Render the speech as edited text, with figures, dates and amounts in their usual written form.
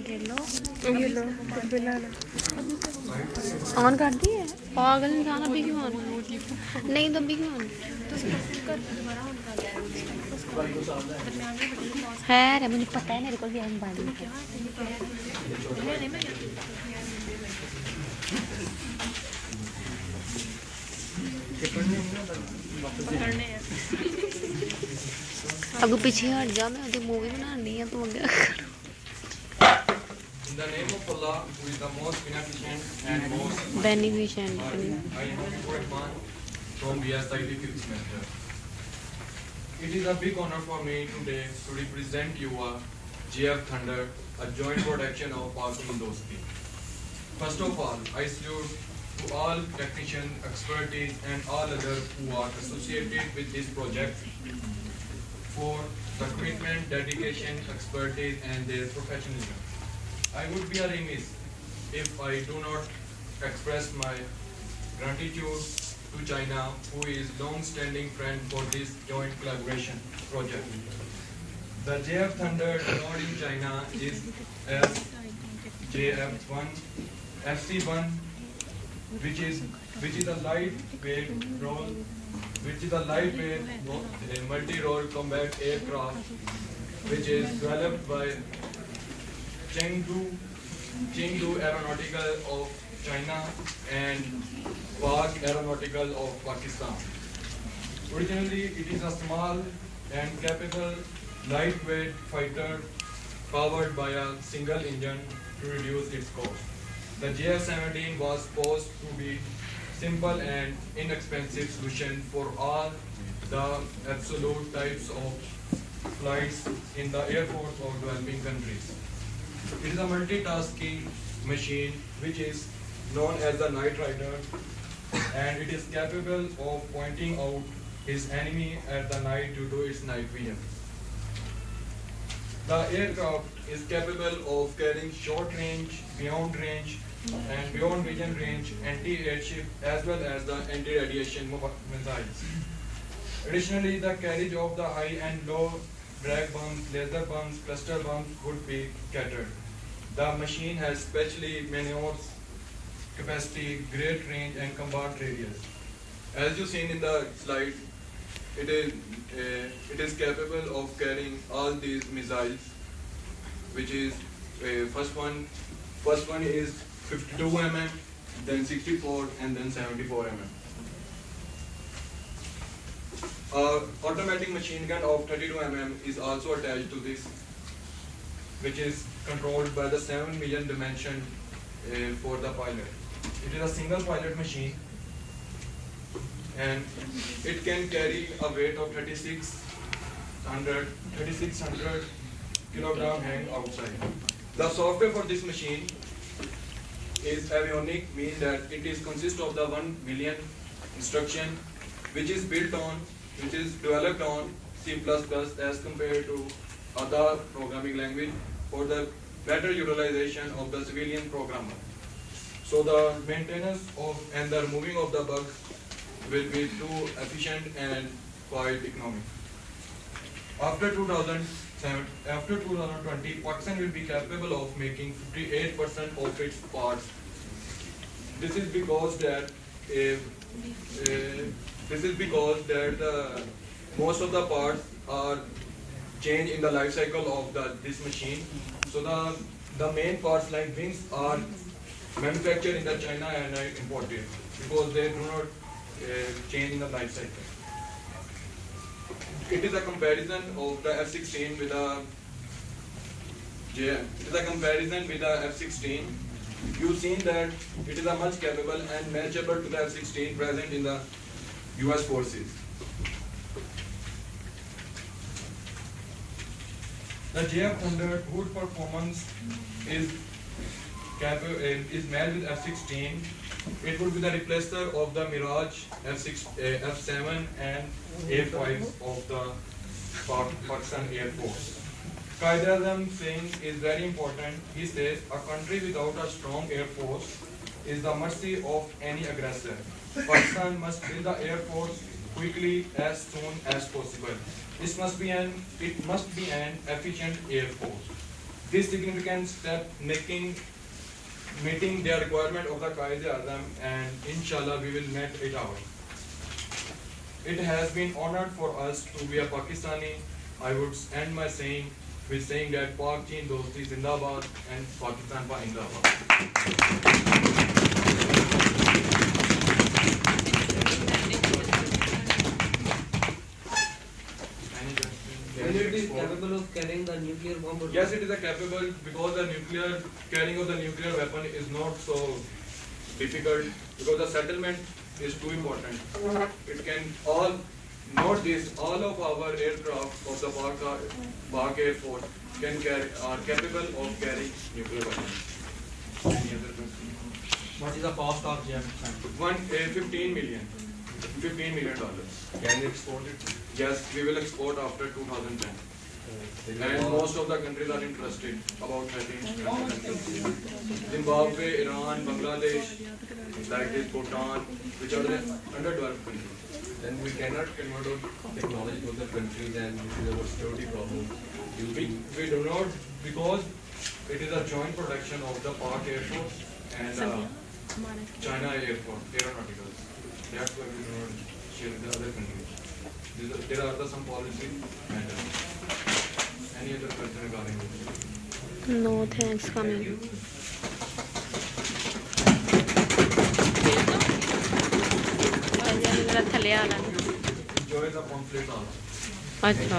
ये लो डब्बे ला लो। ऑन कर दी है पागल इंसान अभी क्यों ऑन नहीं तो अभी क्यों ऑन है रे मुझे पता है मेरे को भी मोबाइल अब पीछे हट जा मैं अभी मूवी बनानी है तो क्या करूं In the name of Allah, who is the most beneficent and most beneficent I am Rahman from BSID Fifth Semester. It is a big honor for me today to represent you GF Thunder, a joint production of Pak Dosti. First of all, I salute to all technicians, expertise and all others who are associated with this project for the commitment, dedication, expertise and their professionalism. I would be remiss if I do not express my gratitude to China, who is long-standing friend for this joint collaboration project. The JF Thunder node in China is as JF1, FC1, which is a lightweight multi-role combat aircraft, which is developed by Chengdu Aeronautical of China and Pak Aeronautical of Pakistan. Originally, it is a small and capable lightweight fighter powered by a single engine to reduce its cost. The JF-17 was supposed to be simple and inexpensive solution for all the absolute types of flights in the Air Force of developing countries. It is a multitasking machine which is known as the Night Rider, and it is capable of pointing out his enemy at the night due to its night vision. The aircraft is capable of carrying short range, beyond range, and beyond vision range anti-airship as well as the anti-radiation missiles. Additionally, the carriage of the high and low drag bombs, laser bombs, cluster bombs would be catered. The machine has specially maneuvers capacity, great range and combat radius. As you seen in the slide, it is capable of carrying all these missiles, which is first one is 52 mm, then 64 and then 74 mm. Automatic machine gun of 32 mm is also attached to this, which is controlled by the 7 million dimension for the pilot. It is a single pilot machine and it can carry a weight of 3600 kilogram hang outside. The software for this machine is avionic, means that it is consist of the 1 billion instruction which is developed on C++ as compared to other programming language for the better utilization of the civilian programmer. So the maintenance of and the removing of the bugs will be too efficient and quite economic. After 2020, Pakistan will be capable of making 58% of its parts. This is because that most of the parts are changed in the life cycle of this machine. So the main parts like wings are manufactured in the China and are imported because they do not change in the life cycle. It is a comparison of the F-16 with the F-16. You've seen that it is a much capable and matchable to the F-16 present in the US forces. The JF Thunder good performance is matched with F-16. It would be the replacer of the Mirage F-7 and A-5 of the Pakistan Air Force. Qaid-e-Azam saying is very important. He says, a country without a strong air force is the mercy of any aggressor. Pakistan must build the air force quickly as soon as possible. It must be an efficient air force. this significant step meeting the requirement of the Qaid-e-Azam, and inshallah we will meet it out. It has been honored for us to be a Pakistani. I would end my saying with saying that Pak Chin Dosti Zindabad and Pakistan Pa Zindabad. And it is capable of carrying the nuclear bomb? Yes, it is a capable, because the nuclear carrying of the nuclear weapon is not so difficult, because the settlement is too important. It can all note this, all of our aircraft of the Pak Air Force are capable of carrying nuclear weapons. Any other question? What is the cost of JAM? $15 million. $15 million. Can you export it? Yes, we will export after 2010. And most of the countries are interested, about 13 countries. Zimbabwe, Iran, Bangladesh, like this, Bhutan, which are the underdeveloped countries. Then we cannot convert our technology to other countries, and this is our security problem. We do not, because it is a joint production of the Pak Air Force and China Air Force, aeronautical. That's why we do not share with the other countries. There are some policy matters. Any other question regarding this? No thanks coming. मेरा थले आना Enjoy the pamphlet also. अच्छा